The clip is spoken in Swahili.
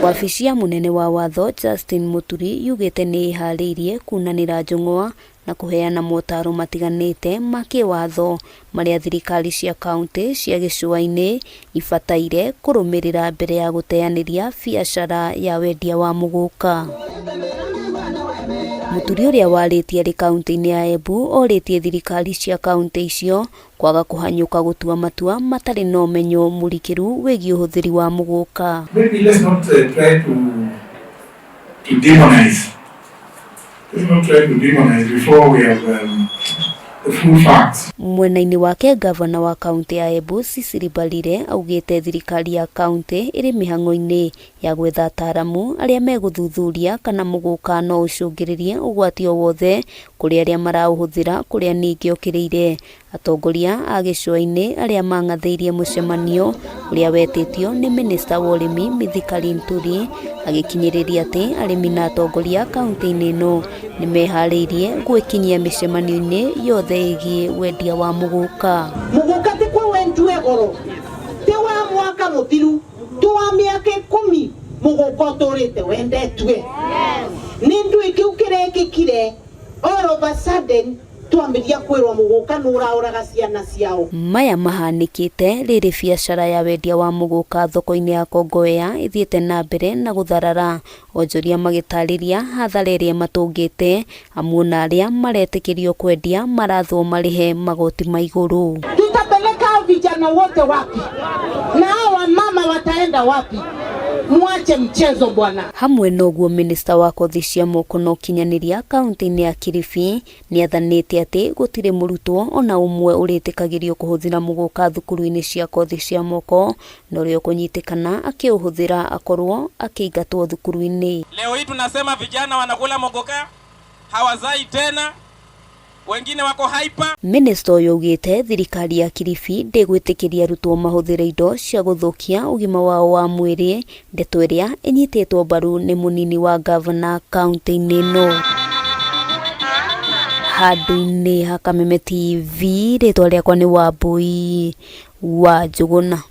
Wabici ya munene wa watho Justin Muturi yugite niehariirie kunanira njung'wa na kuheana motaro matiganite ma kiwatho maria thirikari cia kaunti cia GICUA-INI ibataire kurumirira mbere ya guteaniria biacara ya wendia wa muguka. Muturi uria waritie ari kaunti-ini ya Embu oritie thirikari cia kaunti icio kwaga kuhanyuka gutua matua matari na umenyo murikiru wigi uhuthiri wa muguka. Maybe let's not try to demonize. Let's not try to demonize before we have the full facts. Mwena-ini wake gavana wa kaunti ya Embu Sisiribalire augite thirikari ya kaunti iri mihango-ini ya gwetha ataramu aria meguthuthuria kana muguka no ucungiririe ugwati o wothe kuri aria marauhuthira kuria ningi okiriire. Atongoria a GICUA-INI aria mangatheirie mucemanio uria wetitio ni minista wa urimi Muturi agikinyiriria ati arimi na atongoria kaunti-ini no ni mehariirie gwikinyia micemanio-ini yothe igi wendia wa muguka. Muguka ti kwa wendue goro ti wa mwaka muthiru tu wa miaka 10 muguka turite wendetwe ni ndu ikiukire all of a sudden tuambiria kwirwo muguka nurauraga ciana ciao. Maya mahanikite riri biacara ya wendia wa muguka thoko-ini ya Kongowea ithiete na mbere na gutharara, onjoria magitariria hathara iria matungite amwe na aria maretikirio kwendia marathwo marihe magoti ma iguru. Tutapeleka vijana wote wapi? Na hawa mama wataenda wapi? Mwache mchezo bwana. Hamwe noguo minista wa kothi cia moko na ukinyaniria kaunti-ini ya Kilifi ni athanite ati gutire murutwo ona umwe uritikigirio kuhuthira muguka thukuru-ini cia kothi cia moko no rio kunyitikana akiuhuthira akorwo akiingatwo thukuru-ini. Leo hii tunasema vijana wanakula muguka, hawazai tena, wengine wako hyper. Minista uyu ugite thirikari ya Kilifi ndigwitikiria arutwo mahuthire indo cia guthukia ugima wao wa mwiri, ndeto iria inyititwo mbaru ni munini wa gavana kaunti-ini no. Handũ-inĩ ha Kameme TV, ritwa riakwa ni Wabui wa Njuguna.